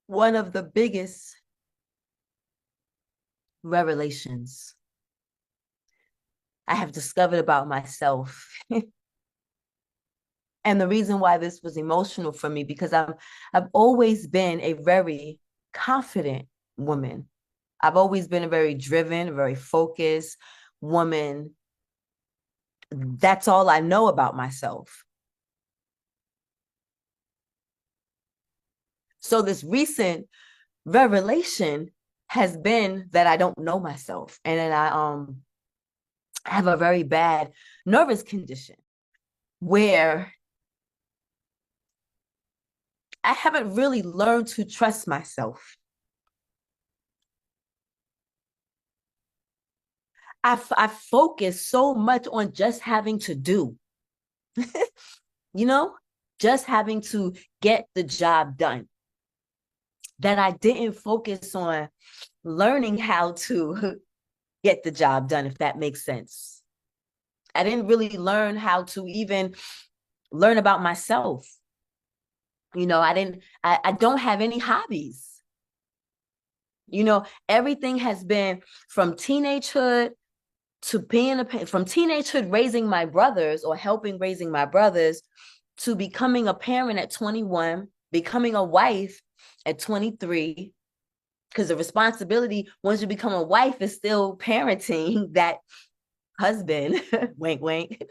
One of the biggest revelations I have discovered about myself. And the reason why this was emotional for me, because I've always been a very confident woman. I've always been a very driven, very focused woman. That's all I know about myself. So this recent revelation has been that I don't know myself. And then I have a very bad nervous condition where I haven't really learned to trust myself. I focus so much on just having to do, you know, just having to get the job done, that I didn't focus on learning how to get the job done, if that makes sense. I didn't really learn how to even learn about myself. I don't have any hobbies. Everything has been from teenagehood to from teenagehood, raising my brothers or helping raising my brothers, to becoming a parent at 21, becoming a wife at 23, because the responsibility once you become a wife is still parenting that husband, wink, wink,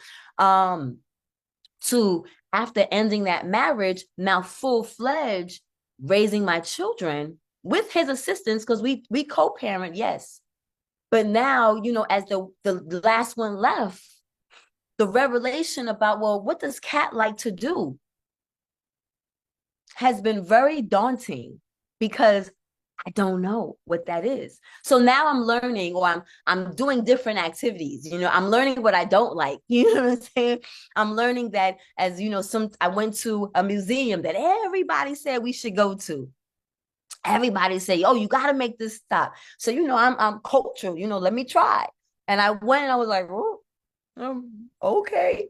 to after ending that marriage, now full-fledged raising my children with his assistance, because we co-parent, yes. But now, as the last one left, the revelation about, well, what does Kat like to do, has been very daunting, because I don't know what that is. So now I'm learning, or I'm doing different activities. I'm learning what I don't like. You know what I'm saying? I'm learning that, as I went to a museum that everybody said we should go to. Everybody say, "Oh, you got to make this stop." So I'm cultural. Let me try. And I went, and I was like, "Oh, okay."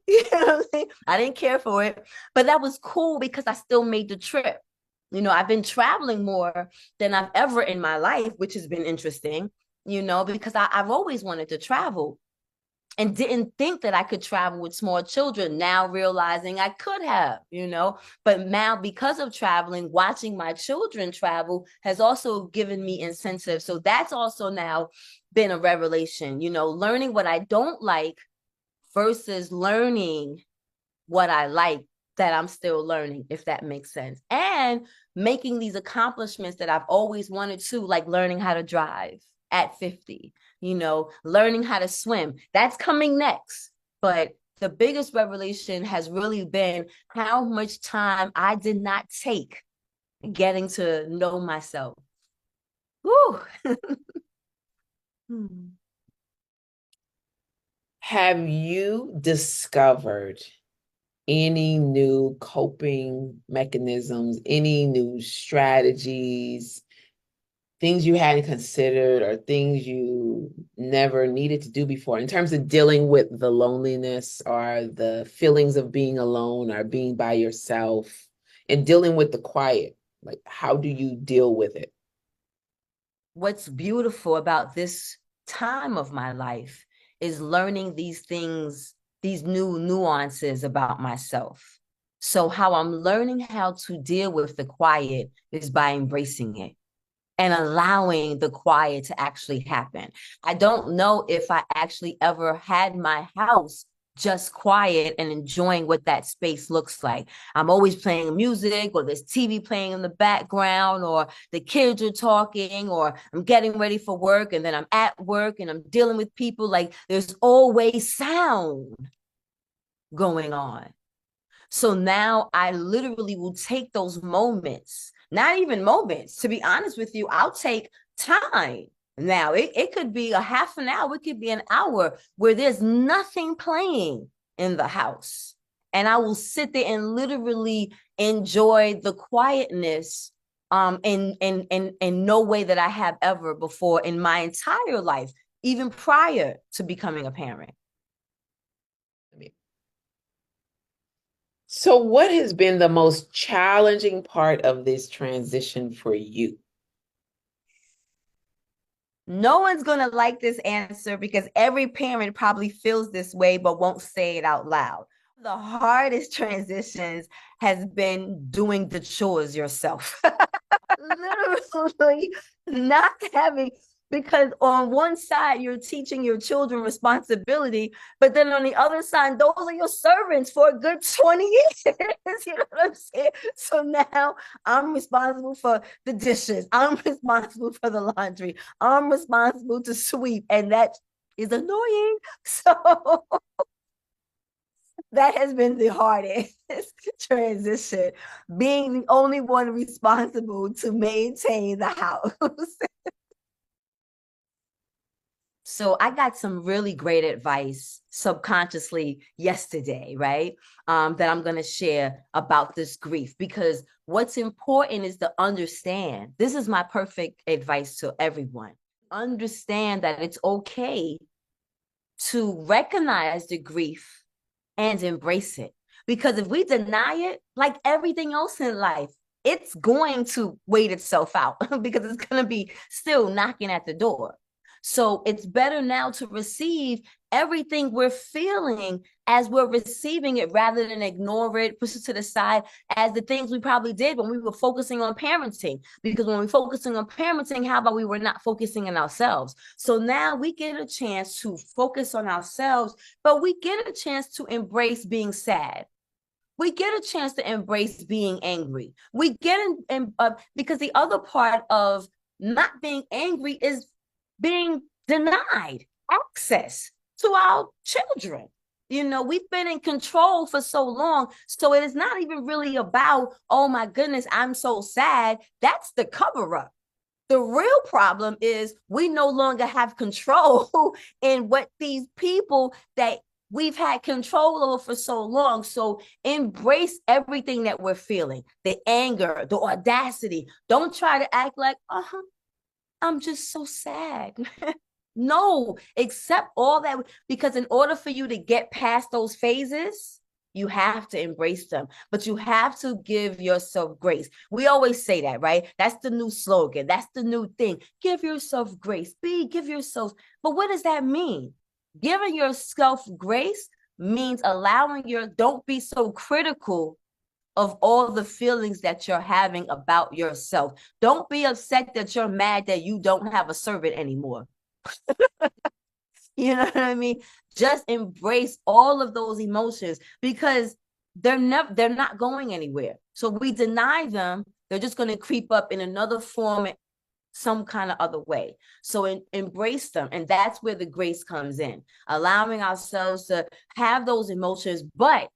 I didn't care for it, but that was cool because I still made the trip. I've been traveling more than I've ever in my life, which has been interesting, because I've always wanted to travel and didn't think that I could travel with small children. Now realizing I could have, but now because of traveling, watching my children travel has also given me incentive. So that's also now been a revelation, learning what I don't like versus learning what I like, that I'm still learning, if that makes sense. And making these accomplishments that I've always wanted to, like learning how to drive at 50, learning how to swim. That's coming next. But the biggest revelation has really been how much time I did not take getting to know myself. Woo. Have you discovered any new coping mechanisms, any new strategies, things you hadn't considered or things you never needed to do before in terms of dealing with the loneliness or the feelings of being alone or being by yourself and dealing with the quiet? Like, how do you deal with it? What's beautiful about this time of my life is learning these things, these new nuances about myself. So how I'm learning how to deal with the quiet is by embracing it and allowing the quiet to actually happen. I don't know if I actually ever had my house just quiet and enjoying what that space looks like. I'm always playing music, or there's TV playing in the background, or the kids are talking, or I'm getting ready for work and then I'm at work and I'm dealing with people. Like there's always sound going on. So now I literally will take those moments, not even moments, to be honest with you, I'll take time. Now, it could be a half an hour, it could be an hour where there's nothing playing in the house. And I will sit there and literally enjoy the quietness in no way that I have ever before in my entire life, even prior to becoming a parent. So, what has been the most challenging part of this transition for you? No one's going to like this answer because every parent probably feels this way but won't say it out loud. The hardest transitions has been doing the chores yourself. Literally not having, because on one side you're teaching your children responsibility, but then on the other side those are your servants for a good 20 years. You know what I'm saying? So now I'm responsible for the dishes, I'm responsible for the laundry, I'm responsible to sweep, and that is annoying. So that has been the hardest transition, being the only one responsible to maintain the house. So I got some really great advice subconsciously yesterday, right? That I'm going to share about this grief, because what's important is to understand. This is my perfect advice to everyone. Understand that it's okay to recognize the grief and embrace it. Because if we deny it, like everything else in life, it's going to wait itself out because it's going to be still knocking at the door. So it's better now to receive everything we're feeling as we're receiving it, rather than ignore it, push it to the side, as the things we probably did when we were focusing on parenting. Because when we're focusing on parenting, how about we were not focusing on ourselves? So now we get a chance to focus on ourselves, but we get a chance to embrace being sad. We get a chance to embrace being angry. We get because the other part of not being angry is being denied access to our children. You know, we've been in control for so long. So it is not even really about, oh my goodness, I'm so sad. That's the cover up. The real problem is we no longer have control in what these people that we've had control over for so long. So embrace everything that we're feeling, the anger, the audacity. Don't try to act like, I'm just so sad. No, accept all that, because in order for you to get past those phases, you have to embrace them, but you have to give yourself grace. We always say that, right? That's the new slogan. That's the new thing. Give yourself grace. Give yourself. But what does that mean? Giving yourself grace means don't be so critical of all the feelings that you're having about yourself. Don't be upset that you're mad that you don't have a servant anymore. You know what I mean? Just embrace all of those emotions, because they're not going anywhere. So we deny them, they're just going to creep up in another form, some kind of other way. So embrace them. And that's where the grace comes in, allowing ourselves to have those emotions, but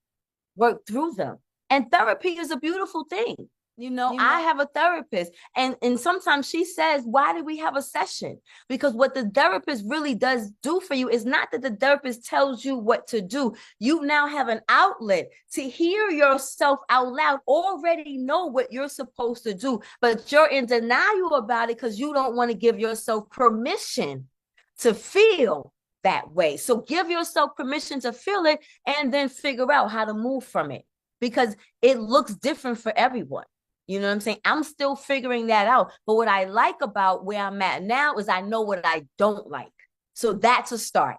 work through them. And therapy is a beautiful thing. I have a therapist, and sometimes she says, why do we have a session? Because what the therapist really does do for you is not that the therapist tells you what to do. You now have an outlet to hear yourself out loud, already know what you're supposed to do, but you're in denial about it because you don't want to give yourself permission to feel that way. So give yourself permission to feel it, and then figure out how to move from it, because it looks different for everyone. You know what I'm saying? I'm still figuring that out. But what I like about where I'm at now is I know what I don't like. So that's a start.